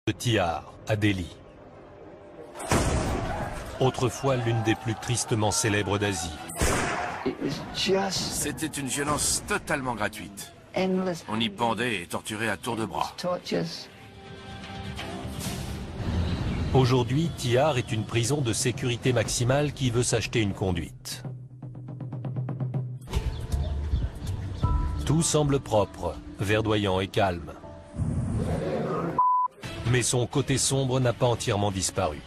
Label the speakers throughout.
Speaker 1: de Tihar, à Delhi. Autrefois l'une des plus tristement célèbres d'Asie.
Speaker 2: C'était une violence totalement gratuite. On y pendait et torturait à tour de bras.
Speaker 1: Aujourd'hui, Tihar est une prison de sécurité maximale qui veut s'acheter une conduite. Tout semble propre, verdoyant et calme. Mais son côté sombre n'a pas entièrement disparu.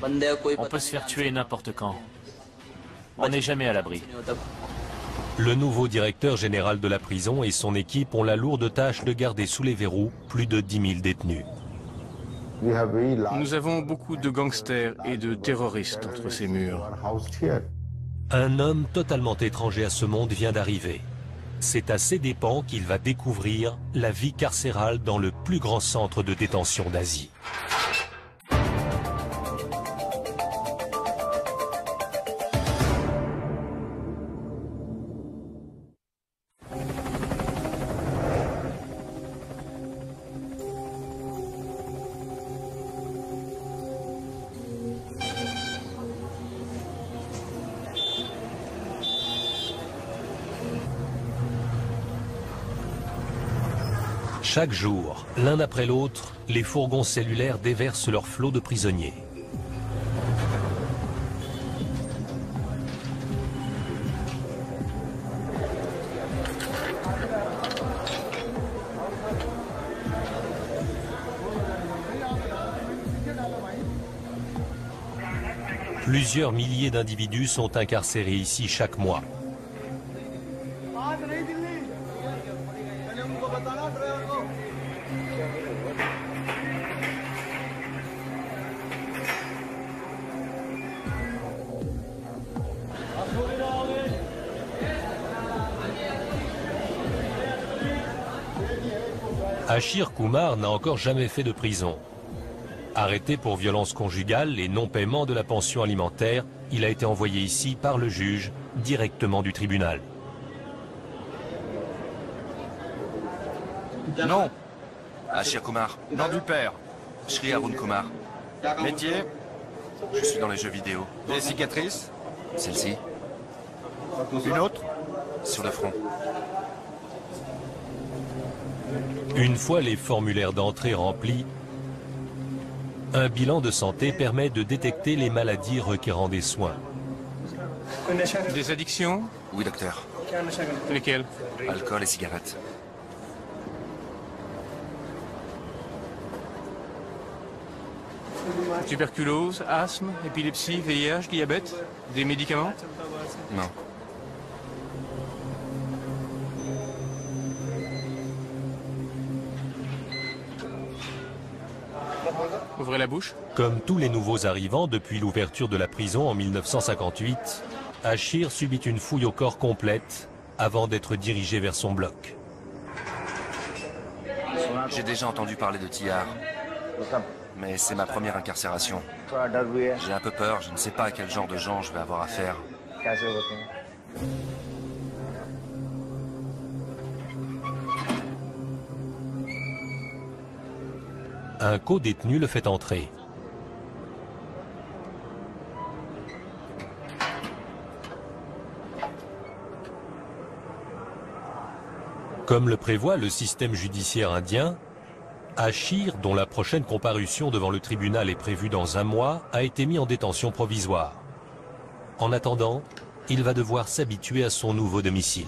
Speaker 3: On peut se faire tuer n'importe quand. On n'est jamais à l'abri.
Speaker 1: Le nouveau directeur général de la prison et son équipe ont la lourde tâche de garder sous les verrous plus de 10 000 détenus.
Speaker 4: Nous avons beaucoup de gangsters et de terroristes entre ces murs.
Speaker 1: Un homme totalement étranger à ce monde vient d'arriver. C'est à ses dépens qu'il va découvrir la vie carcérale dans le plus grand centre de détention d'Asie. Chaque jour, l'un après l'autre, les fourgons cellulaires déversent leur flot de prisonniers. Plusieurs milliers d'individus sont incarcérés ici chaque mois. Ashir Kumar n'a encore jamais fait de prison. Arrêté pour violence conjugale et non-paiement de la pension alimentaire, il a été envoyé ici par le juge, directement du tribunal.
Speaker 2: Non. Ashir Kumar. Nom du père. Shri Arun Kumar. Métier. Je suis dans les jeux vidéo. Des cicatrices. Celle-ci. Une autre. Sur le front.
Speaker 1: Une fois les formulaires d'entrée remplis, un bilan de santé permet de détecter les maladies requérant des soins.
Speaker 4: Des addictions?
Speaker 2: Oui, docteur.
Speaker 4: Lesquelles?
Speaker 2: Alcool et cigarettes.
Speaker 4: Tuberculose, asthme, épilepsie, VIH, diabète? Des médicaments?
Speaker 2: Non.
Speaker 4: Ouvrez la bouche.
Speaker 1: Comme tous les nouveaux arrivants depuis l'ouverture de la prison en 1958, Ashir subit une fouille au corps complète avant d'être dirigé vers son bloc.
Speaker 2: J'ai déjà entendu parler de Tihar. Mais c'est ma première incarcération. J'ai un peu peur, je ne sais pas à quel genre de gens je vais avoir affaire.
Speaker 1: Un co-détenu le fait entrer. Comme le prévoit le système judiciaire indien, Ashir, dont la prochaine comparution devant le tribunal est prévue dans un mois, a été mis en détention provisoire. En attendant, il va devoir s'habituer à son nouveau domicile.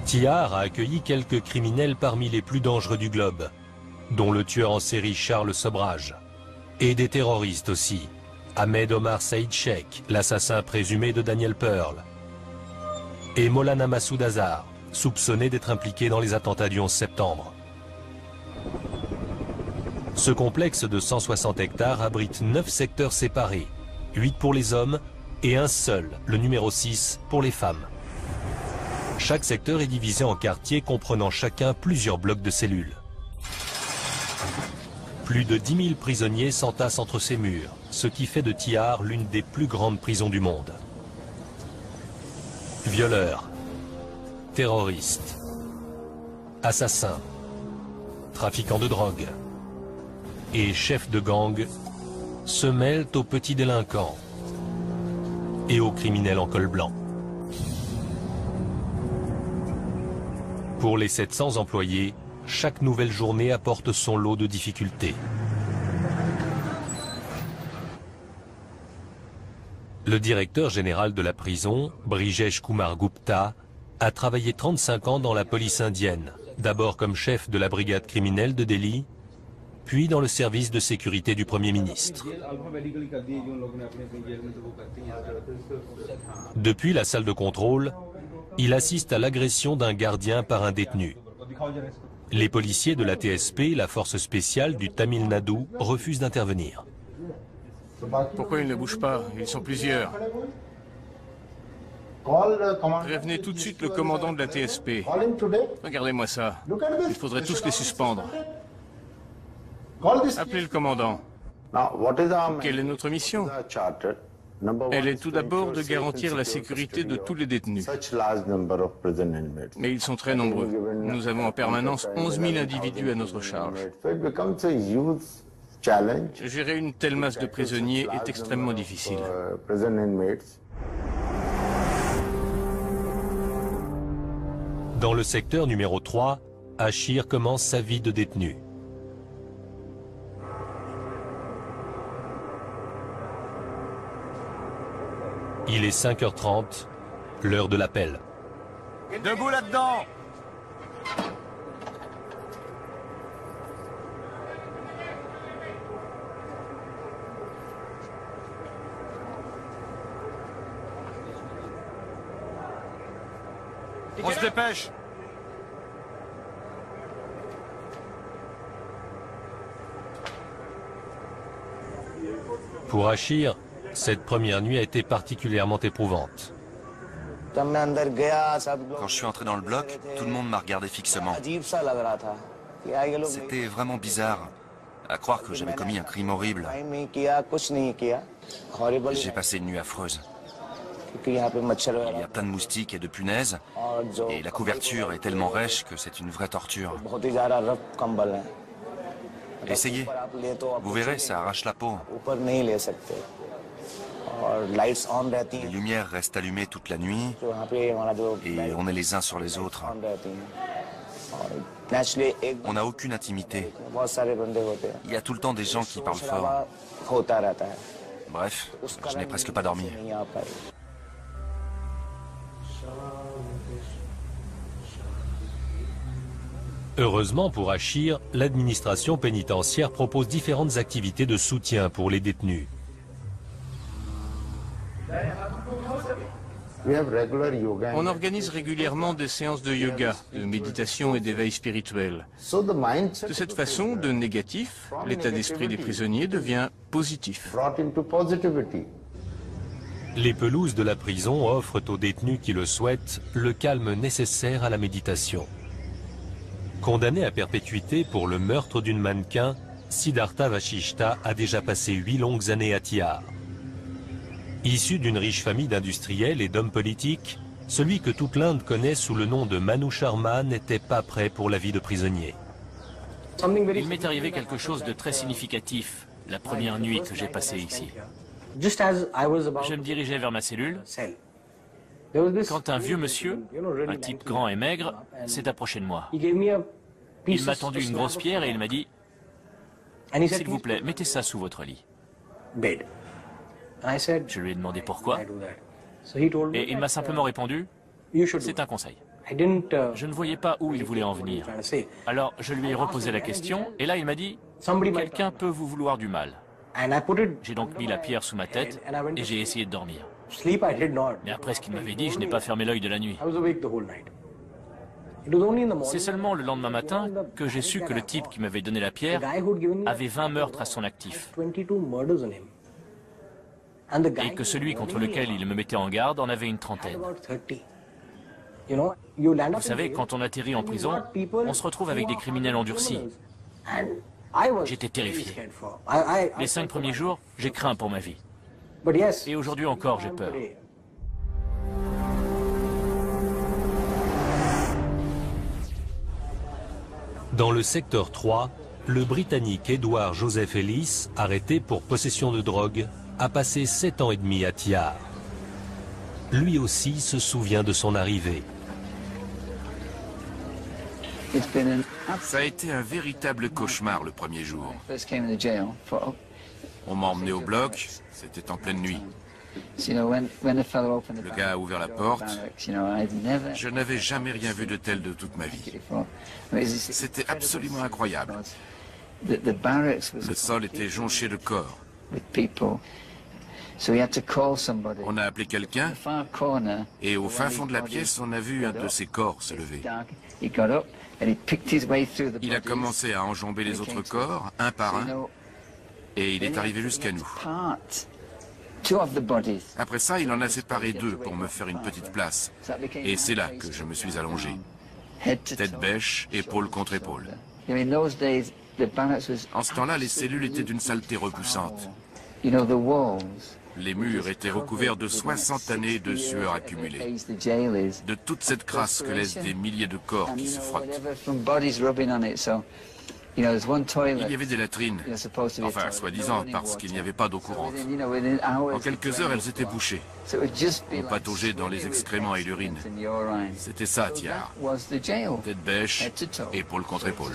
Speaker 1: Tihar a accueilli quelques criminels parmi les plus dangereux du globe, dont le tueur en série Charles Sobrage, et des terroristes aussi, Ahmed Omar Saïd Sheikh, l'assassin présumé de Daniel Pearl, et Maulana Massoud Azhar, soupçonné d'être impliqué dans les attentats du 11 septembre. Ce complexe de 160 hectares abrite 9 secteurs séparés, 8 pour les hommes et un seul, le numéro 6, pour les femmes. Chaque secteur est divisé en quartiers comprenant chacun plusieurs blocs de cellules. Plus de 10 000 prisonniers s'entassent entre ces murs, ce qui fait de Tihar l'une des plus grandes prisons du monde. Violeurs, terroristes, assassins, trafiquants de drogue et chefs de gang se mêlent aux petits délinquants et aux criminels en col blanc. Pour les 700 employés, chaque nouvelle journée apporte son lot de difficultés. Le directeur général de la prison, Brijesh Kumar Gupta, a travaillé 35 ans dans la police indienne, d'abord comme chef de la brigade criminelle de Delhi, puis dans le service de sécurité du Premier ministre. Depuis la salle de contrôle, il assiste à l'agression d'un gardien par un détenu. Les policiers de la TSP, la force spéciale du Tamil Nadu, refusent d'intervenir.
Speaker 4: Pourquoi ils ne bougent pas? Ils sont plusieurs. Prévenez tout de suite le commandant de la TSP. Regardez-moi ça. Il faudrait tous les suspendre. Appelez le commandant. Quelle est notre mission? Elle est tout d'abord de garantir la sécurité de tous les détenus. Mais ils sont très nombreux. Nous avons en permanence 11 000 individus à notre charge. Gérer une telle masse de prisonniers est extrêmement difficile.
Speaker 1: Dans le secteur numéro 3, Achir commence sa vie de détenu. Il est 5h30, l'heure de l'appel.
Speaker 2: Debout là-dedans! On se dépêche!
Speaker 1: Pour Achir, cette première nuit a été particulièrement éprouvante.
Speaker 2: Quand je suis entré dans le bloc, tout le monde m'a regardé fixement. C'était vraiment bizarre, à croire que j'avais commis un crime horrible. J'ai passé une nuit affreuse. Il y a plein de moustiques et de punaises, et la couverture est tellement rêche que c'est une vraie torture. Essayez, vous verrez, ça arrache la peau. Les lumières restent allumées toute la nuit, et on est les uns sur les autres. On n'a aucune intimité. Il y a tout le temps des gens qui parlent fort. Bref, je n'ai presque pas dormi.
Speaker 1: Heureusement pour Achir, l'administration pénitentiaire propose différentes activités de soutien pour les détenus.
Speaker 4: On organise régulièrement des séances de yoga, de méditation et d'éveil spirituel. De cette façon, de négatif, l'état d'esprit des prisonniers devient positif.
Speaker 1: Les pelouses de la prison offrent aux détenus qui le souhaitent le calme nécessaire à la méditation. Condamné à perpétuité pour le meurtre d'une mannequin, Siddhartha Vashishta a déjà passé 8 longues années à Tihar. Issu d'une riche famille d'industriels et d'hommes politiques, celui que toute l'Inde connaît sous le nom de Manu Sharma n'était pas prêt pour la vie de prisonnier.
Speaker 3: Il m'est arrivé quelque chose de très significatif la première nuit que j'ai passée ici. Je me dirigeais vers ma cellule quand un vieux monsieur, un type grand et maigre, s'est approché de moi. Il m'a tendu une grosse pierre et il m'a dit « S'il vous plaît, mettez ça sous votre lit. » Je lui ai demandé pourquoi. Et il m'a simplement répondu « C'est un conseil. » Je ne voyais pas où il voulait en venir. Alors je lui ai reposé la question et là il m'a dit « Quelqu'un peut vous vouloir du mal. » J'ai donc mis la pierre sous ma tête et j'ai essayé de dormir. Mais après ce qu'il m'avait dit, je n'ai pas fermé l'œil de la nuit. C'est seulement le lendemain matin que j'ai su que le type qui m'avait donné la pierre avait 20 meurtres à son actif. Et que celui contre lequel il me mettait en garde en avait une trentaine. Vous savez, quand on atterrit en prison, on se retrouve avec des criminels endurcis. J'étais terrifié. Les 5 premiers jours, j'ai craint pour ma vie. Et aujourd'hui encore, j'ai peur.
Speaker 1: Dans le secteur 3, le Britannique Edward Joseph Ellis, arrêté pour possession de drogue, a passé 7 ans et demi à Tyar. Lui aussi se souvient de son arrivée.
Speaker 5: Ça a été un véritable cauchemar le premier jour. On m'a emmené au bloc, c'était en pleine nuit. Le gars a ouvert la porte. Je n'avais jamais rien vu de tel de toute ma vie. C'était absolument incroyable. Le sol était jonché de corps. On a appelé quelqu'un et au fin fond de la pièce, on a vu un de ses corps se lever. Il a commencé à enjamber les autres corps, un par un, et il est arrivé jusqu'à nous. Après ça, il en a séparé 2 pour me faire une petite place. Et c'est là que je me suis allongé. Tête bêche, épaule contre épaule. En ce temps-là, les cellules étaient d'une saleté repoussante. Les murs étaient recouverts de 60 années de sueur accumulée, de toute cette crasse que laissent des milliers de corps qui se frottent. Il y avait des latrines, enfin soi-disant parce qu'il n'y avait pas d'eau courante. En quelques heures, elles étaient bouchées. On pataugeait dans les excréments et l'urine. C'était ça, Tyar. Tête bêche, épaule contre épaule.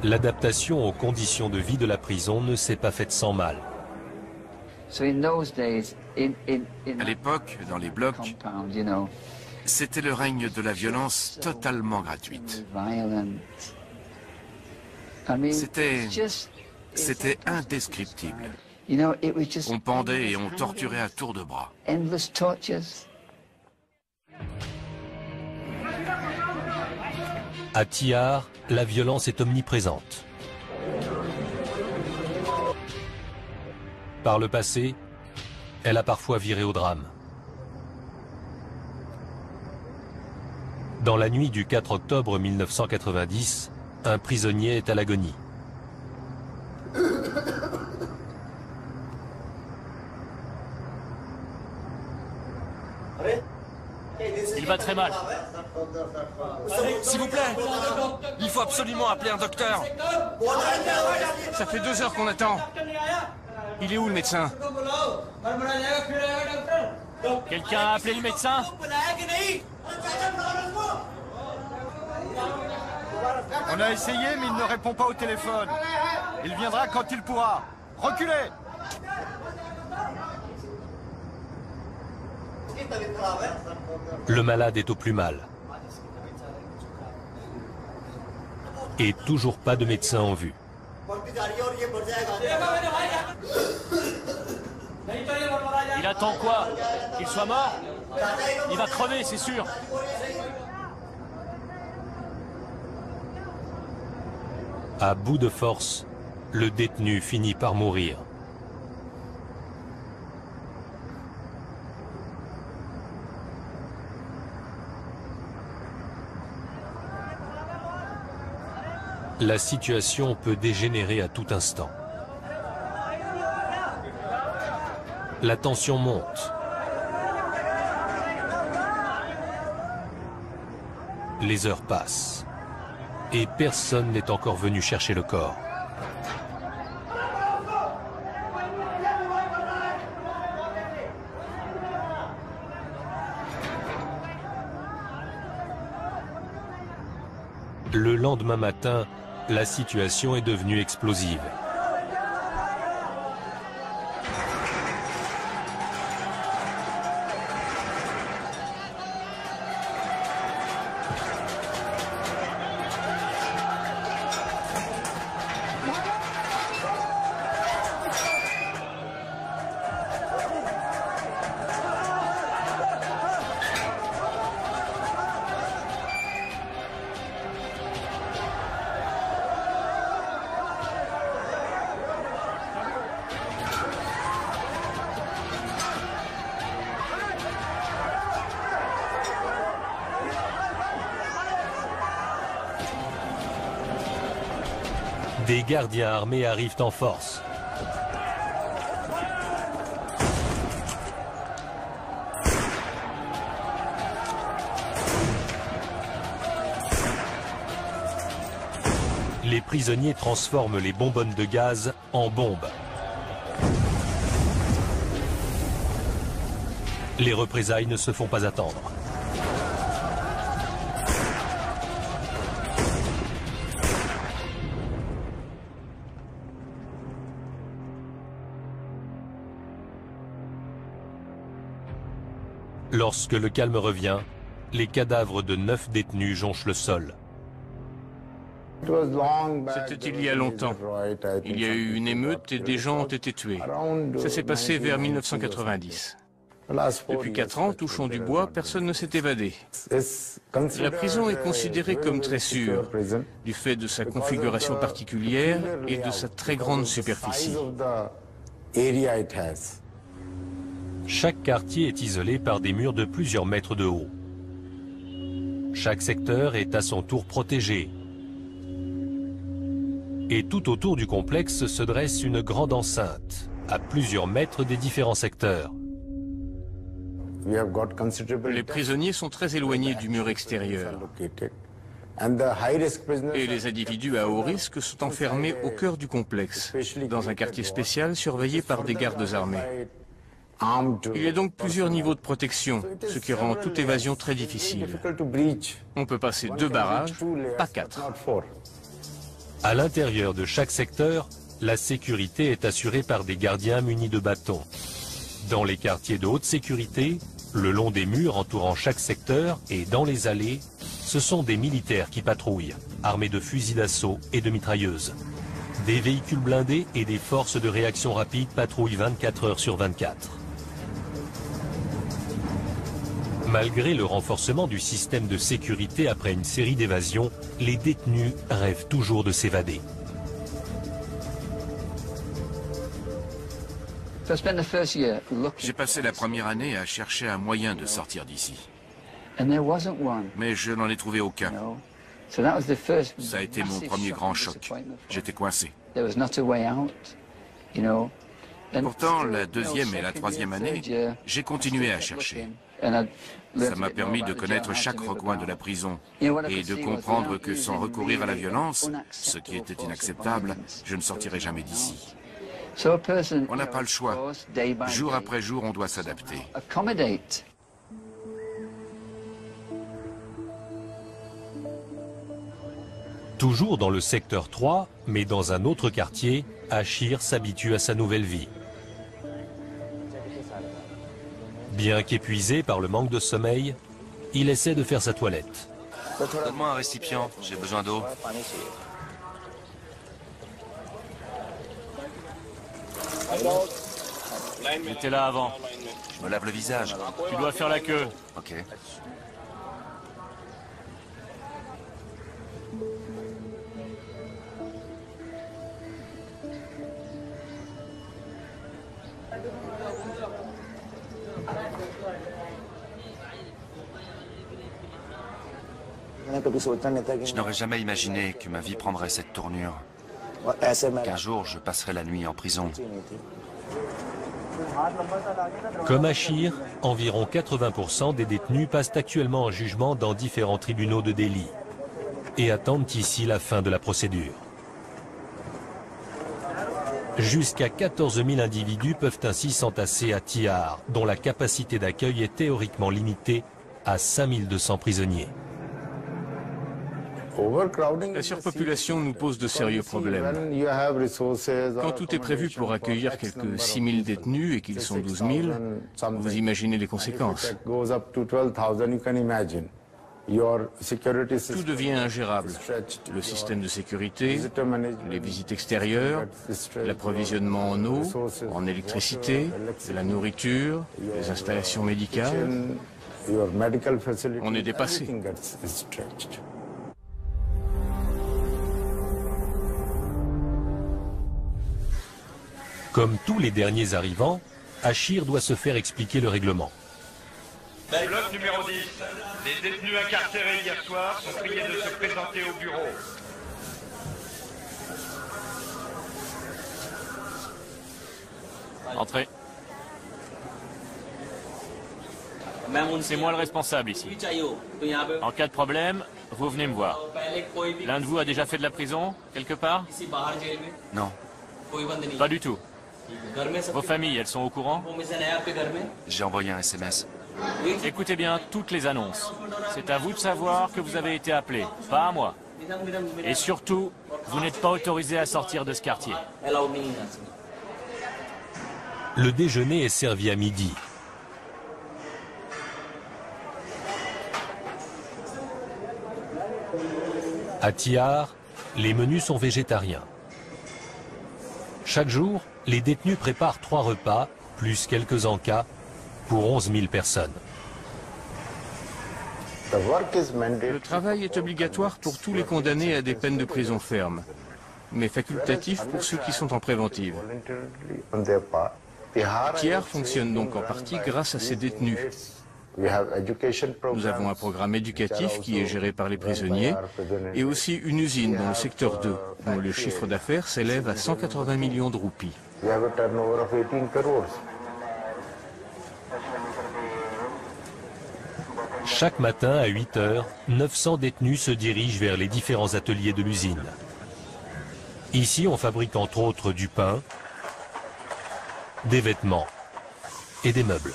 Speaker 1: L'adaptation aux conditions de vie de la prison ne s'est pas faite sans mal.
Speaker 5: À l'époque, dans les blocs, c'était le règne de la violence totalement gratuite. C'était indescriptible. On pendait et on torturait à tour de bras.
Speaker 1: À Tyar, la violence est omniprésente. Par le passé, elle a parfois viré au drame. Dans la nuit du 4 octobre 1990, un prisonnier est à l'agonie.
Speaker 3: Il va très mal.
Speaker 2: S'il vous plaît, il faut absolument appeler un docteur.
Speaker 4: Ça fait 2 heures qu'on attend. Il est où le médecin?
Speaker 3: Quelqu'un a appelé le médecin?
Speaker 2: On a essayé, mais il ne répond pas au téléphone. Il viendra quand il pourra. Reculez!
Speaker 1: Le malade est au plus mal. Et toujours pas de médecin en vue.
Speaker 3: Il attend quoi? Qu'il soit mort? Il va crever, c'est sûr.
Speaker 1: À bout de force, le détenu finit par mourir. La situation peut dégénérer à tout instant. La tension monte. Les heures passent. Et personne n'est encore venu chercher le corps. Le lendemain matin, la situation est devenue explosive. Des gardiens armés arrivent en force. les prisonniers transforment les bonbonnes de gaz en bombes. Les représailles ne se font pas attendre. Lorsque le calme revient, les cadavres de 9 détenus jonchent le sol.
Speaker 4: C'était il y a longtemps. Il y a eu une émeute et des gens ont été tués. Ça s'est passé vers 1990. Depuis 4 ans, touchons du bois, personne ne s'est évadé. La prison est considérée comme très sûre, du fait de sa configuration particulière et de sa très grande superficie.
Speaker 1: Chaque quartier est isolé par des murs de plusieurs mètres de haut. Chaque secteur est à son tour protégé. Et tout autour du complexe se dresse une grande enceinte, à plusieurs mètres des différents secteurs.
Speaker 4: Les prisonniers sont très éloignés du mur extérieur. Et les individus à haut risque sont enfermés au cœur du complexe, dans un quartier spécial surveillé par des gardes armés. Il y a donc plusieurs niveaux de protection, ce qui rend toute évasion très difficile. On peut passer 2 barrages, pas 4.
Speaker 1: À l'intérieur de chaque secteur, la sécurité est assurée par des gardiens munis de bâtons. Dans les quartiers de haute sécurité, le long des murs entourant chaque secteur et dans les allées, ce sont des militaires qui patrouillent, armés de fusils d'assaut et de mitrailleuses. Des véhicules blindés et des forces de réaction rapide patrouillent 24 heures sur 24. Malgré le renforcement du système de sécurité après une série d'évasions, les détenus rêvent toujours de s'évader.
Speaker 5: J'ai passé la première année à chercher un moyen de sortir d'ici. Mais je n'en ai trouvé aucun. Ça a été mon premier grand choc. J'étais coincé. Pourtant, la 2e et la 3e année, j'ai continué à chercher. Ça m'a permis de connaître chaque recoin de la prison et de comprendre que sans recourir à la violence, ce qui était inacceptable, je ne sortirais jamais d'ici. On n'a pas le choix. Jour après jour, on doit s'adapter.
Speaker 1: Toujours dans le secteur 3, mais dans un autre quartier, Achir s'habitue à sa nouvelle vie. Bien qu'épuisé par le manque de sommeil, il essaie de faire sa toilette.
Speaker 2: Donne-moi un récipient, j'ai besoin d'eau.
Speaker 3: J'étais là avant.
Speaker 2: Je me lave le visage.
Speaker 3: Tu dois faire la queue.
Speaker 2: Ok. Je n'aurais jamais imaginé que ma vie prendrait cette tournure. Qu'un jour, je passerai la nuit en prison.
Speaker 1: Comme Achir, environ 80% des détenus passent actuellement en jugement dans différents tribunaux de Delhi et attendent ici la fin de la procédure. Jusqu'à 14 000 individus peuvent ainsi s'entasser à Tihar, dont la capacité d'accueil est théoriquement limitée à 5 200 prisonniers.
Speaker 4: La surpopulation nous pose de sérieux problèmes. Quand tout est prévu pour accueillir quelques 6 000 détenus et qu'ils sont 12 000, vous imaginez les conséquences. Tout devient ingérable. Le système de sécurité, les visites extérieures, l'approvisionnement en eau, en électricité, la nourriture, les installations médicales. On est dépassé.
Speaker 1: Comme tous les derniers arrivants, Achir doit se faire expliquer le règlement.
Speaker 6: Bloc numéro 10. Les détenus incarcérés hier soir sont priés de se présenter au bureau.
Speaker 3: Entrez. C'est moi le responsable ici. En cas de problème, vous venez me voir. L'un de vous a déjà fait de la prison, quelque part?
Speaker 2: Non.
Speaker 3: Pas du tout. Vos familles, elles sont au courant?
Speaker 2: J'ai envoyé un SMS.
Speaker 3: Écoutez bien toutes les annonces. C'est à vous de savoir que vous avez été appelé, pas à moi. Et surtout, vous n'êtes pas autorisé à sortir de ce quartier.
Speaker 1: Le déjeuner est servi à midi. À Tihar, les menus sont végétariens. Chaque jour, les détenus préparent 3 repas, plus quelques encas, pour 11 000 personnes.
Speaker 4: Le travail est obligatoire pour tous les condamnés à des peines de prison ferme, mais facultatif pour ceux qui sont en préventive. Tihar fonctionne donc en partie grâce à ces détenus. Nous avons un programme éducatif qui est géré par les prisonniers et aussi une usine dans le secteur 2, dont le chiffre d'affaires s'élève à 180 millions de roupies.
Speaker 1: Chaque matin à 8 heures, 900 détenus se dirigent vers les différents ateliers de l'usine. Ici, on fabrique entre autres du pain, des vêtements et des meubles.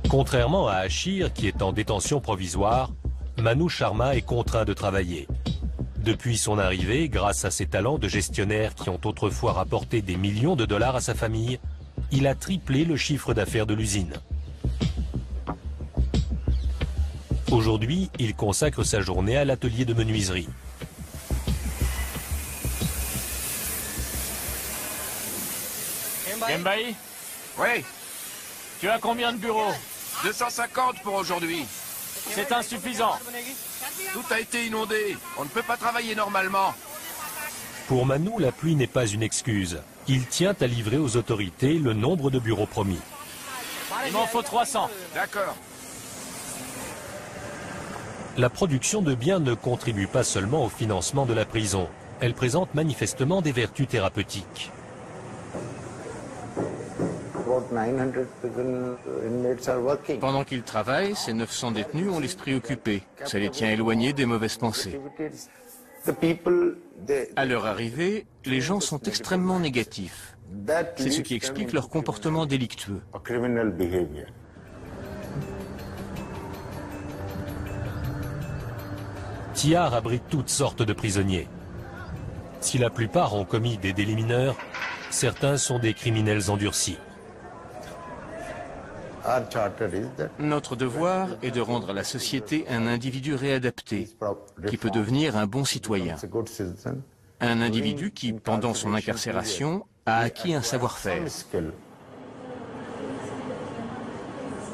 Speaker 1: Contrairement à Achir, qui est en détention provisoire, Manu Sharma est contraint de travailler. Depuis son arrivée, grâce à ses talents de gestionnaire qui ont autrefois rapporté des millions de dollars à sa famille, il a triplé le chiffre d'affaires de l'usine. Aujourd'hui, il consacre sa journée à l'atelier de menuiserie.
Speaker 3: Kembaï,
Speaker 5: Oui,
Speaker 3: tu as combien de bureaux?
Speaker 5: 250 pour aujourd'hui.
Speaker 3: C'est insuffisant.
Speaker 5: Tout a été inondé. On ne peut pas travailler normalement.
Speaker 1: Pour Manu, la pluie n'est pas une excuse. Il tient à livrer aux autorités le nombre de bureaux promis.
Speaker 3: Il m'en faut 300.
Speaker 5: D'accord.
Speaker 1: La production de biens ne contribue pas seulement au financement de la prison. Elle présente manifestement des vertus thérapeutiques.
Speaker 4: Pendant qu'ils travaillent, ces 900 détenus ont l'esprit occupé. Ça les tient éloignés des mauvaises pensées. À leur arrivée, les gens sont extrêmement négatifs. C'est ce qui explique leur comportement délictueux.
Speaker 1: Tihar abrite toutes sortes de prisonniers. Si la plupart ont commis des délits mineurs, certains sont des criminels endurcis.
Speaker 4: Notre devoir est de rendre à la société un individu réadapté, qui peut devenir un bon citoyen. Un individu qui, pendant son incarcération, a acquis un savoir-faire.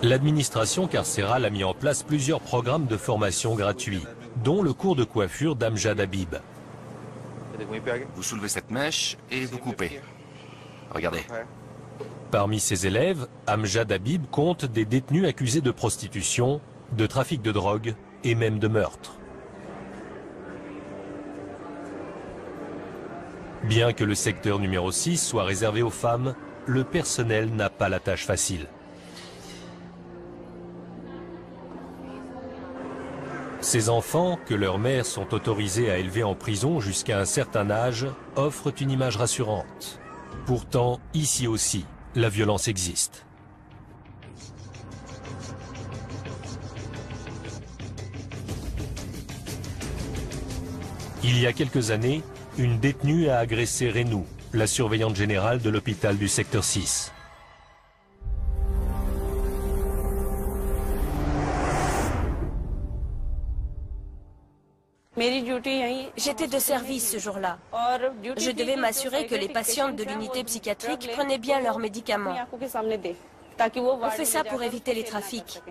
Speaker 1: L'administration carcérale a mis en place plusieurs programmes de formation gratuits, dont le cours de coiffure d'Amjad Habib.
Speaker 2: Vous soulevez cette mèche et vous coupez. Regardez.
Speaker 1: Parmi ses élèves, Amjad Habib compte des détenus accusés de prostitution, de trafic de drogue et même de meurtre. Bien que le secteur numéro 6 soit réservé aux femmes, le personnel n'a pas la tâche facile. Ces enfants, que leurs mères sont autorisées à élever en prison jusqu'à un certain âge, offrent une image rassurante. Pourtant, ici aussi, la violence existe. Il y a quelques années, une détenue a agressé Renou, la surveillante générale de l'hôpital du secteur 6.
Speaker 7: J'étais de service ce jour-là. Je devais m'assurer que les patientes de l'unité psychiatrique prenaient bien leurs médicaments. On fait ça pour éviter les trafics.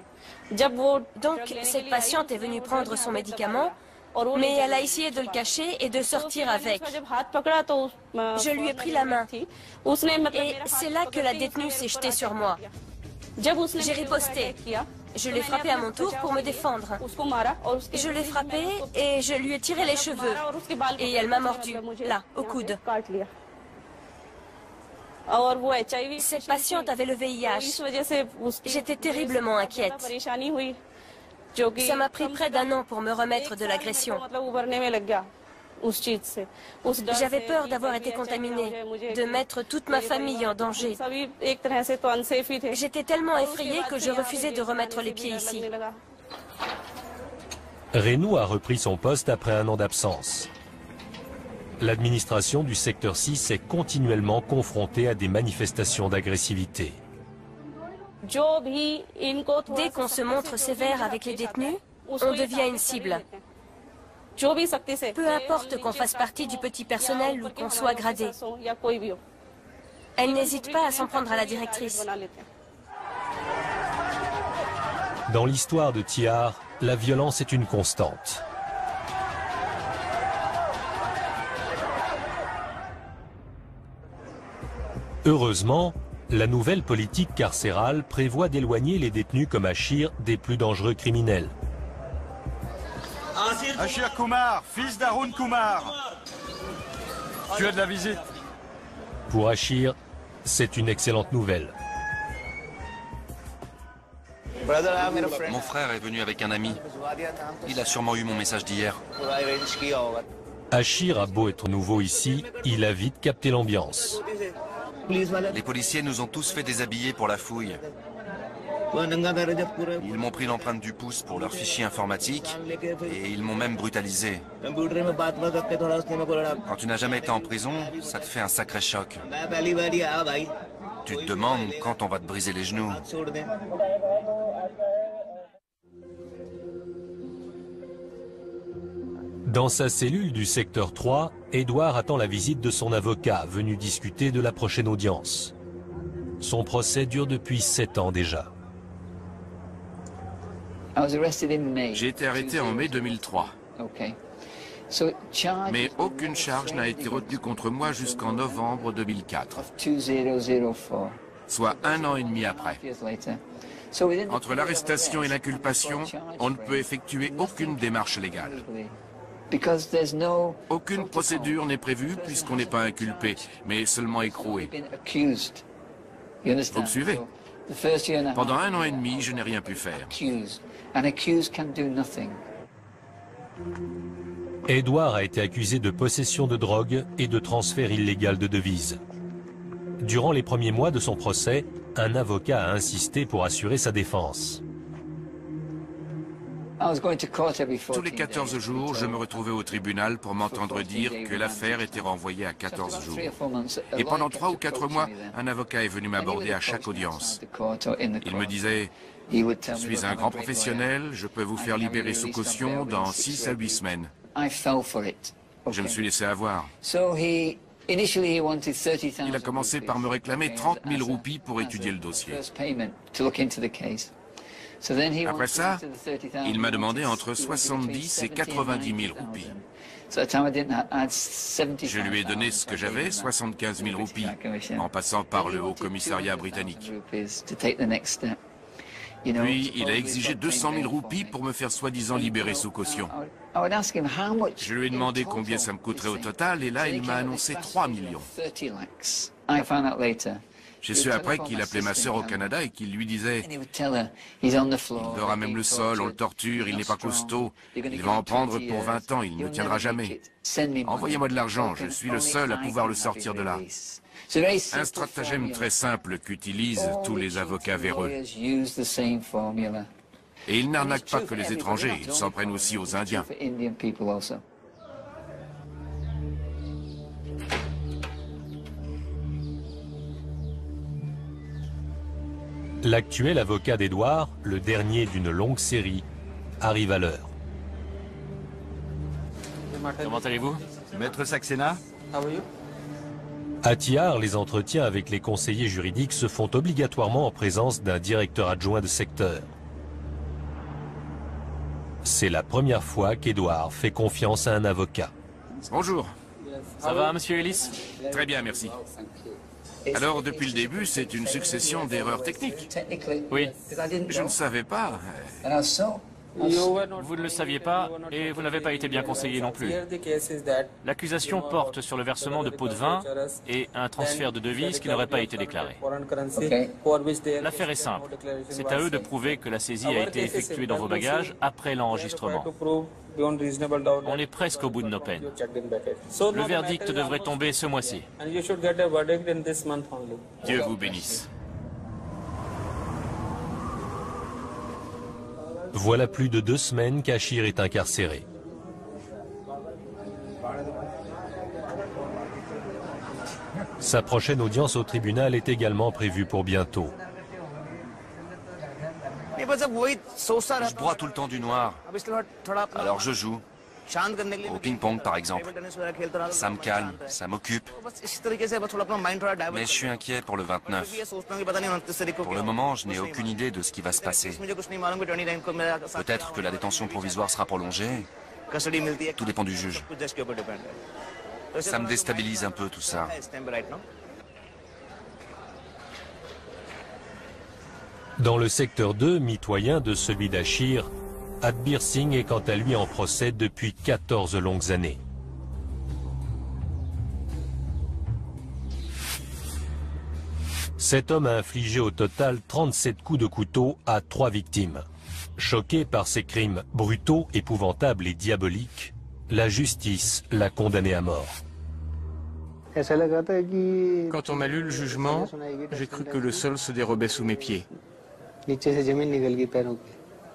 Speaker 7: Donc, cette patiente est venue prendre son médicament, mais elle a essayé de le cacher et de sortir avec. Je lui ai pris la main. Et c'est là que la détenue s'est jetée sur moi. J'ai riposté. Je l'ai frappée à mon tour pour me défendre. Je l'ai frappée et je lui ai tiré les cheveux. Et elle m'a mordu, là, au coude. Cette patiente avait le VIH. J'étais terriblement inquiète. Ça m'a pris près d'1 an pour me remettre de l'agression. J'avais peur d'avoir été contaminée, de mettre toute ma famille en danger. J'étais tellement effrayée que je refusais de remettre les pieds ici.
Speaker 1: Renu a repris son poste après 1 an d'absence. L'administration du secteur 6 est continuellement confrontée à des manifestations d'agressivité.
Speaker 7: Dès qu'on se montre sévère avec les détenus, on devient une cible. Peu importe qu'on fasse partie du petit personnel ou qu'on soit gradé. Elle n'hésite pas à s'en prendre à la directrice.
Speaker 1: Dans l'histoire de Tihar, la violence est une constante. Heureusement, la nouvelle politique carcérale prévoit d'éloigner les détenus comme Ashir des plus dangereux criminels.
Speaker 2: Ashir Kumar, fils d'Arun Kumar. Tu as de la visite.
Speaker 1: Pour Ashir, c'est une excellente nouvelle.
Speaker 2: Mon frère est venu avec un ami. Il a sûrement eu mon message d'hier.
Speaker 1: Ashir a beau être nouveau ici, il a vite capté l'ambiance.
Speaker 2: Les policiers nous ont tous fait déshabiller pour la fouille. Ils m'ont pris l'empreinte du pouce pour leur fichier informatique et ils m'ont même brutalisé. Quand tu n'as jamais été en prison, ça te fait un sacré choc. Tu te demandes quand on va te briser les genoux.
Speaker 1: Dans sa cellule du secteur 3, Edouard attend la visite de son avocat, venu discuter de la prochaine audience. Son procès dure depuis 7 ans déjà.
Speaker 5: J'ai été arrêté en mai 2003. Mais aucune charge n'a été retenue contre moi jusqu'en novembre 2004. Soit 1 an et demi après. Entre l'arrestation et l'inculpation, on ne peut effectuer aucune démarche légale. Aucune procédure n'est prévue puisqu'on n'est pas inculpé, mais seulement écroué. Vous me suivez? Pendant 1 an et demi, je n'ai rien pu faire.
Speaker 1: Edouard a été accusé de possession de drogue et de transfert illégal de devises. Durant les premiers mois de son procès, un avocat a insisté pour assurer sa défense.
Speaker 5: Tous les 14 jours, je me retrouvais au tribunal pour m'entendre dire que l'affaire était renvoyée à 14 jours. Et pendant 3 ou 4 mois, un avocat est venu m'aborder à chaque audience. Il me disait « Je suis un grand professionnel, je peux vous faire libérer sous caution dans 6 à 8 semaines. » Je me suis laissé avoir. Il a commencé par me réclamer 30 000 roupies pour étudier le dossier. Après ça, il m'a demandé entre 70 et 90 000 roupies. Je lui ai donné ce que j'avais, 75 000 roupies, en passant par le Haut-Commissariat britannique. Puis, il a exigé 200 000 roupies pour me faire soi-disant libérer sous caution. Je lui ai demandé combien ça me coûterait au total, et là, il m'a annoncé 3 millions. J'ai su après qu'il appelait ma sœur au Canada et qu'il lui disait « Il dort à même le sol, on le torture, il n'est pas costaud, il va en prendre pour 20 ans, il ne tiendra jamais. Envoyez-moi de l'argent, je suis le seul à pouvoir le sortir de là. » Un stratagème très simple qu'utilisent tous les avocats véreux. Et ils n'arnaquent pas que les étrangers, ils s'en prennent aussi aux Indiens.
Speaker 1: L'actuel avocat d'Edouard, le dernier d'une longue série, arrive à l'heure.
Speaker 3: Comment allez-vous?
Speaker 2: Maître Saxena?
Speaker 1: À Tihar, les entretiens avec les conseillers juridiques se font obligatoirement en présence d'un directeur adjoint de secteur. C'est la première fois qu'Edouard fait confiance à un avocat.
Speaker 5: Bonjour.
Speaker 3: Ça va, monsieur Ellis?
Speaker 5: Très bien, merci. Alors, depuis le début, c'est une succession d'erreurs techniques.
Speaker 3: Oui.
Speaker 5: Je ne savais pas.
Speaker 3: Vous ne le saviez pas et vous n'avez pas été bien conseillé non plus. L'accusation porte sur le versement de pots de vin et un transfert de devises qui n'aurait pas été déclaré. L'affaire est simple. C'est à eux de prouver que la saisie a été effectuée dans vos bagages après l'enregistrement. On est presque au bout de nos peines. Le verdict devrait tomber ce mois-ci.
Speaker 5: Dieu vous bénisse.
Speaker 1: Voilà plus de 2 semaines qu'Achir est incarcéré. Sa prochaine audience au tribunal est également prévue pour bientôt.
Speaker 2: Je broie tout le temps du noir. Alors je joue. Au ping-pong par exemple. Ça me calme, ça m'occupe. Mais je suis inquiet pour le 29. Pour le moment, je n'ai aucune idée de ce qui va se passer. Peut-être que la détention provisoire sera prolongée. Tout dépend du juge. Ça me déstabilise un peu tout ça.
Speaker 1: Dans le secteur 2, mitoyen de celui d'Achir, Adbir Singh est quant à lui en procès depuis 14 longues années. Cet homme a infligé au total 37 coups de couteau à 3 victimes. Choqué par ces crimes brutaux, épouvantables et diaboliques, la justice l'a condamné à mort.
Speaker 4: Quand on m'a lu le jugement, j'ai cru que le sol se dérobait sous mes pieds.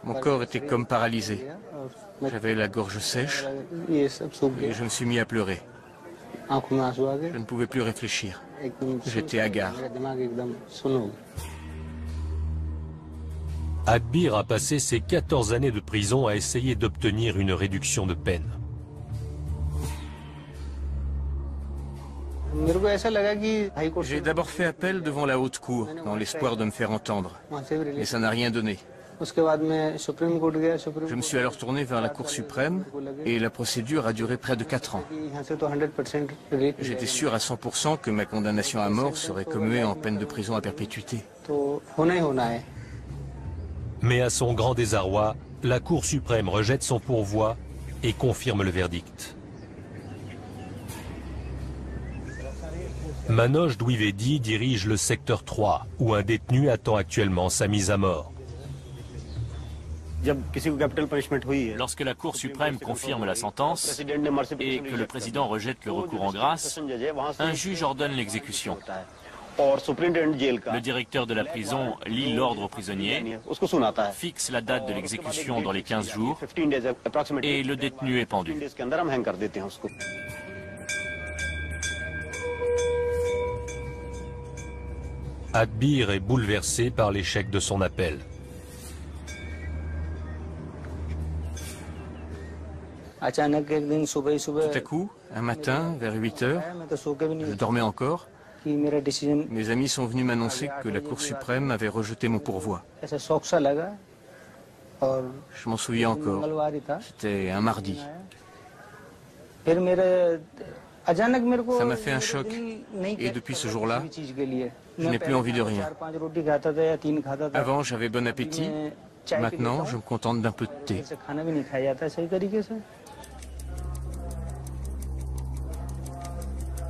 Speaker 4: Mon corps était comme paralysé. J'avais la gorge sèche et je me suis mis à pleurer. Je ne pouvais plus réfléchir. J'étais hagard.
Speaker 1: Adbir a passé ses 14 années de prison à essayer d'obtenir une réduction de peine.
Speaker 4: J'ai d'abord fait appel devant la haute cour, dans l'espoir de me faire entendre. Mais ça n'a rien donné. Je me suis alors tourné vers la Cour suprême et la procédure a duré près de 4 ans. J'étais sûr à 100% que ma condamnation à mort serait commuée en peine de prison à perpétuité.
Speaker 1: Mais à son grand désarroi, la Cour suprême rejette son pourvoi et confirme le verdict. Manoj Dwivedi dirige le secteur 3, où un détenu attend actuellement sa mise à mort.
Speaker 3: Lorsque la Cour suprême confirme la sentence et que le président rejette le recours en grâce, un juge ordonne l'exécution. Le directeur de la prison lit l'ordre aux prisonniers, fixe la date de l'exécution dans les 15 jours et le détenu est pendu.
Speaker 1: Adbir est bouleversé par l'échec de son appel.
Speaker 4: Tout à coup, un matin, vers 8 heures, je dormais encore. Mes amis sont venus m'annoncer que la Cour suprême avait rejeté mon pourvoi. Je m'en souviens encore. C'était un mardi. Ça m'a fait un choc. Et depuis ce jour-là, je n'ai plus envie de rien. Avant, j'avais bon appétit. Maintenant, je me contente d'un peu de thé.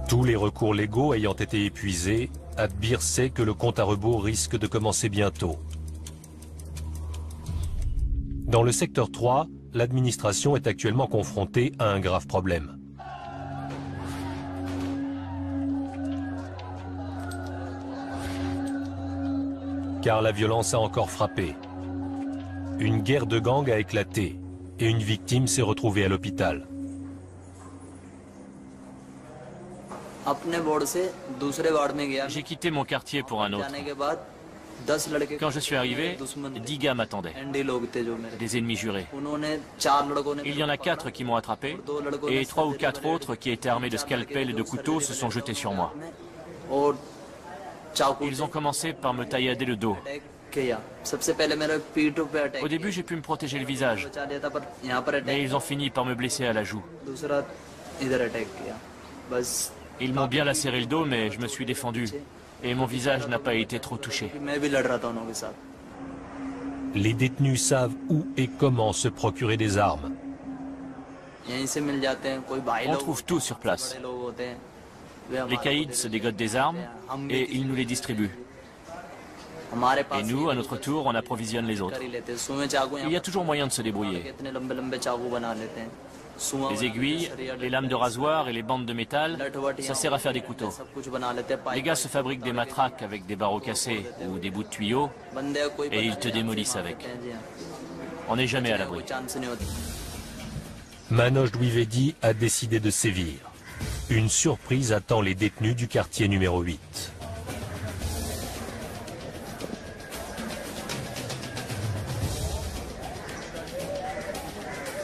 Speaker 1: Tous les recours légaux ayant été épuisés, Adbir sait que le compte à rebours risque de commencer bientôt. Dans le secteur 3, l'administration est actuellement confrontée à un grave problème. Car la violence a encore frappé. Une guerre de gangs a éclaté et une victime s'est retrouvée à l'hôpital.
Speaker 3: J'ai quitté mon quartier pour un autre. Quand je suis arrivé, 10 gars m'attendaient, des ennemis jurés. Il y en a 4 qui m'ont attrapé et 3 ou 4 autres qui étaient armés de scalpels et de couteaux se sont jetés sur moi. Ils ont commencé par me taillader le dos. Au début, j'ai pu me protéger le visage, mais ils ont fini par me blesser à la joue. Ils m'ont bien lacéré le dos, mais je me suis défendu. Et mon visage n'a pas été trop touché.
Speaker 1: les détenus savent où et comment se procurer des armes.
Speaker 3: On trouve tout sur place. Les caïds se dégotent des armes et ils nous les distribuent. Et nous, à notre tour, on approvisionne les autres. Il y a toujours moyen de se débrouiller. Les aiguilles, les lames de rasoir et les bandes de métal, ça sert à faire des couteaux. Les gars se fabriquent des matraques avec des barreaux cassés ou des bouts de tuyaux et ils te démolissent avec. On n'est jamais à l'abri.
Speaker 1: Manoj Dwivedi a décidé de sévir. Une surprise attend les détenus du quartier numéro 8.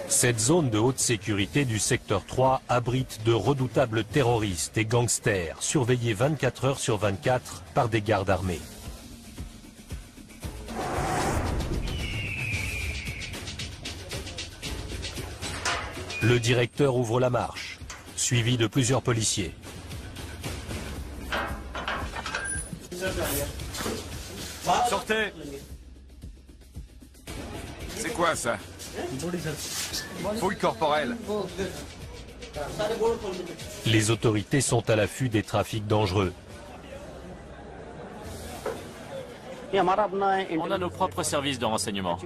Speaker 1: Cette zone de haute sécurité du secteur 3 abrite de redoutables terroristes et gangsters surveillés 24 heures sur 24 par des gardes armés. Le directeur ouvre la marche, suivi de plusieurs policiers.
Speaker 2: Sortez!
Speaker 5: C'est quoi ça?
Speaker 2: Fouille corporelle.
Speaker 1: Les autorités sont à l'affût des trafics dangereux.
Speaker 3: On a nos propres services de renseignement.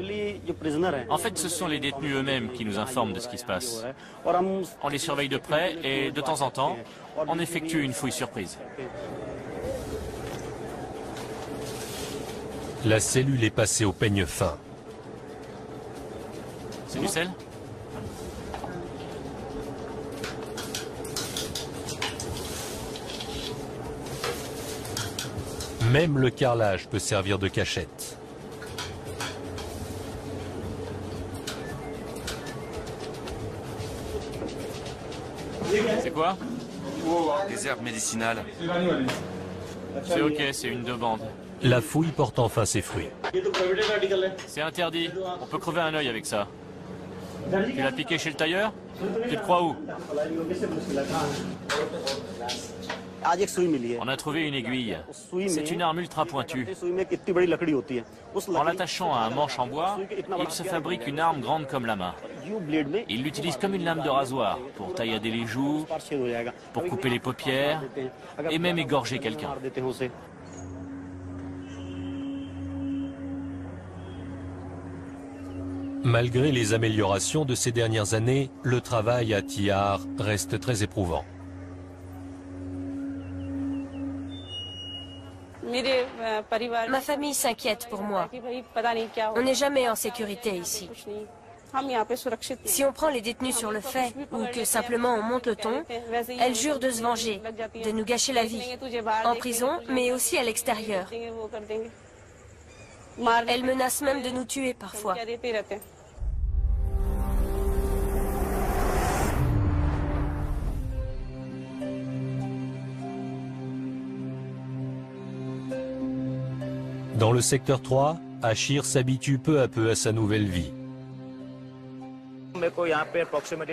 Speaker 3: En fait, ce sont les détenus eux-mêmes qui nous informent de ce qui se passe. On les surveille de près et de temps en temps, on effectue une fouille surprise.
Speaker 1: La cellule est passée au peigne fin.
Speaker 3: C'est du sel?
Speaker 1: Même le carrelage peut servir de cachette.
Speaker 3: C'est quoi?
Speaker 2: Des herbes médicinales.
Speaker 3: C'est ok, c'est une demande.
Speaker 1: La fouille porte enfin ses fruits.
Speaker 3: C'est interdit. On peut crever un œil avec ça. Tu l'as piqué chez le tailleur? Tu le crois où? On a trouvé une aiguille. C'est une arme ultra pointue. En l'attachant à un manche en bois, il se fabrique une arme grande comme la main. Il l'utilise comme une lame de rasoir pour taillader les joues, pour couper les paupières et même égorger quelqu'un.
Speaker 1: Malgré les améliorations de ces dernières années, le travail à Tihar reste très éprouvant.
Speaker 7: Ma famille s'inquiète pour moi. On n'est jamais en sécurité ici. Si on prend les détenus sur le fait, ou que simplement on monte le ton, elles jurent de se venger, de nous gâcher la vie, en prison, mais aussi à l'extérieur. Elles menacent même de nous tuer parfois.
Speaker 1: Dans le secteur 3, Achir s'habitue peu à peu à sa nouvelle vie.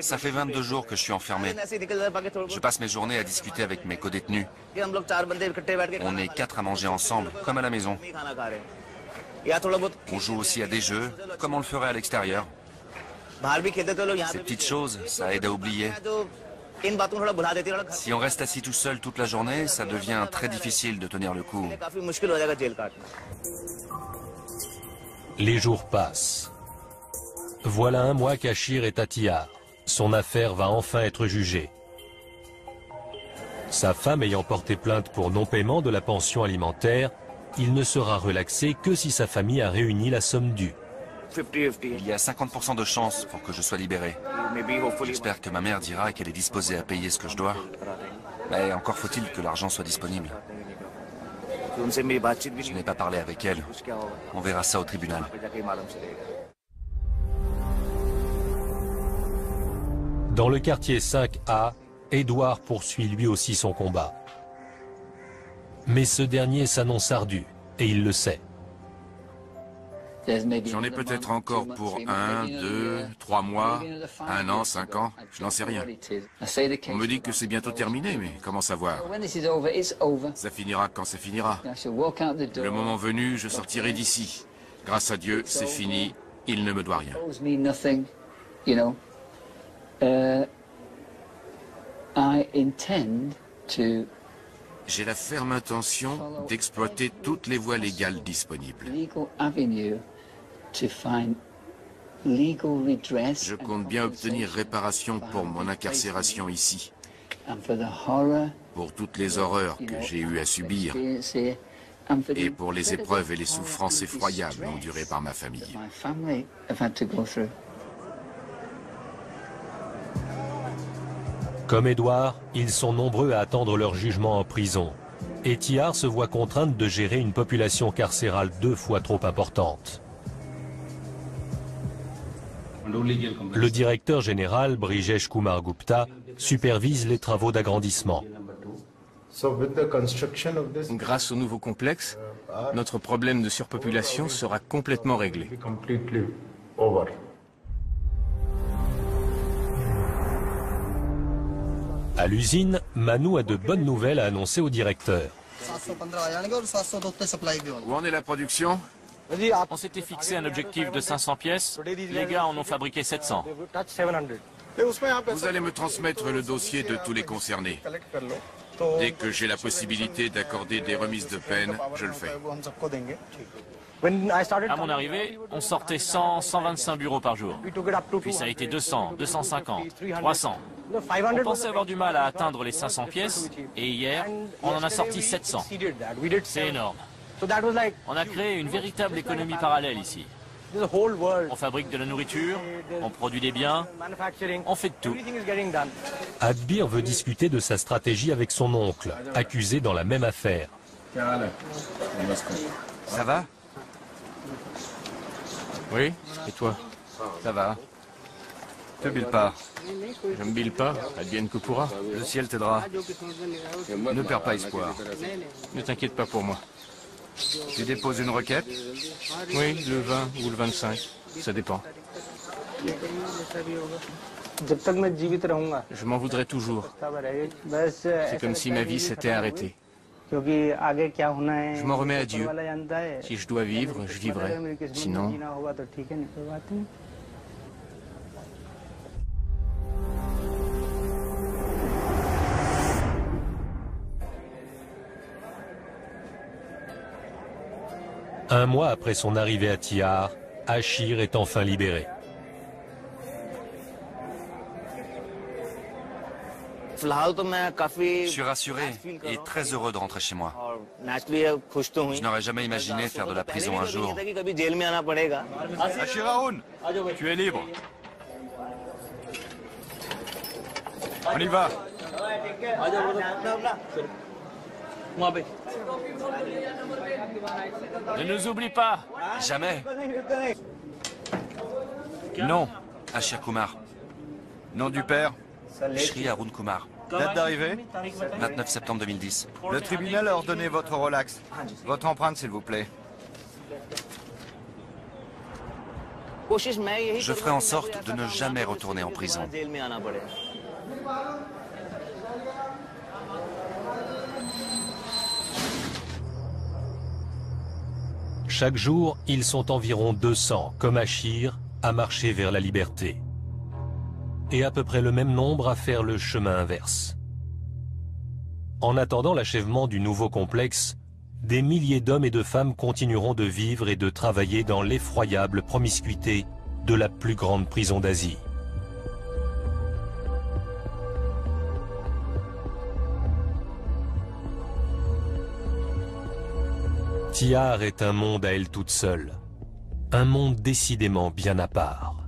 Speaker 2: Ça fait 22 jours que je suis enfermé. Je passe mes journées à discuter avec mes codétenus. On est 4 à manger ensemble, comme à la maison. On joue aussi à des jeux, comme on le ferait à l'extérieur. Ces petites choses, ça aide à oublier. Si on reste assis tout seul toute la journée, ça devient très difficile de tenir le coup.
Speaker 1: Les jours passent. Voilà un mois qu'Achir est à Tihar. Son affaire va enfin être jugée. Sa femme ayant porté plainte pour non-paiement de la pension alimentaire, il ne sera relaxé que si sa famille a réuni la somme due.
Speaker 2: Il y a 50% de chances pour que je sois libéré. J'espère que ma mère dira qu'elle est disposée à payer ce que je dois. Mais encore faut-il que l'argent soit disponible. Je n'ai pas parlé avec elle. On verra ça au tribunal.
Speaker 1: Dans le quartier 5A, Edouard poursuit lui aussi son combat. Mais ce dernier s'annonce ardu, et il le sait.
Speaker 5: J'en ai peut-être encore pour 1, 2, 3 mois, 1 an, 5 ans, je n'en sais rien. On me dit que c'est bientôt terminé, mais comment savoir? Ça finira quand ça finira. Le moment venu, je sortirai d'ici. Grâce à Dieu, c'est fini, il ne me doit rien. J'ai la ferme intention d'exploiter toutes les voies légales disponibles. Je compte bien obtenir réparation pour mon incarcération ici, pour toutes les horreurs que j'ai eues à subir, et pour les épreuves et les souffrances effroyables endurées par ma famille.
Speaker 1: Comme Édouard, ils sont nombreux à attendre leur jugement en prison. Et Tihar se voit contrainte de gérer une population carcérale 2 fois trop importante. Le directeur général, Brijesh Kumar Gupta, supervise les travaux d'agrandissement.
Speaker 4: Grâce au nouveau complexe, notre problème de surpopulation sera complètement réglé.
Speaker 1: À l'usine, Manu a de bonnes nouvelles à annoncer au directeur.
Speaker 5: Où en est la production?
Speaker 3: On s'était fixé un objectif de 500 pièces, les gars en ont fabriqué 700.
Speaker 5: Vous allez me transmettre le dossier de tous les concernés. Dès que j'ai la possibilité d'accorder des remises de peine, je le fais.
Speaker 3: À mon arrivée, on sortait 100, 125 bureaux par jour. Puis ça a été 200, 250, 300. On pensait avoir du mal à atteindre les 500 pièces, et hier, on en a sorti 700. C'est énorme. On a créé une véritable économie parallèle ici. On fabrique de la nourriture, on produit des biens, on fait de tout.
Speaker 1: Adbir veut discuter de sa stratégie avec son oncle, accusé dans la même affaire.
Speaker 2: Ça va?
Speaker 4: Oui, et toi?
Speaker 2: Ça va. Te bile pas.
Speaker 4: Je me bile pas, advienne que pourra.
Speaker 2: Le ciel t'aidera. Ne perds pas espoir.
Speaker 4: Ne t'inquiète pas pour moi.
Speaker 2: Tu déposes une requête?
Speaker 4: Oui, le 20 ou le 25, ça dépend. Je m'en voudrais toujours. C'est comme si ma vie s'était arrêtée. Je m'en remets à Dieu. Si je dois vivre, je vivrai. Sinon...
Speaker 1: Un mois après son arrivée à Tihar, Ashir est enfin libéré.
Speaker 2: Je suis rassuré et très heureux de rentrer chez moi. Je n'aurais jamais imaginé faire de la prison un jour. Ashir Haroun, tu es libre. On y va.
Speaker 3: Ne nous oublie pas.
Speaker 2: Jamais. Non, Ashir Kumar. Nom du père, Shri Arun Kumar. Date d'arrivée, 29 septembre 2010. Le tribunal a ordonné votre relax. Votre empreinte, s'il vous plaît. Je ferai en sorte de ne jamais retourner en prison.
Speaker 1: Chaque jour, ils sont environ 200, comme Ashir, à marcher vers la liberté. Et à peu près le même nombre à faire le chemin inverse. En attendant l'achèvement du nouveau complexe, des milliers d'hommes et de femmes continueront de vivre et de travailler dans l'effroyable promiscuité de la plus grande prison d'Asie. Tihar est un monde à elle toute seule, un monde décidément bien à part.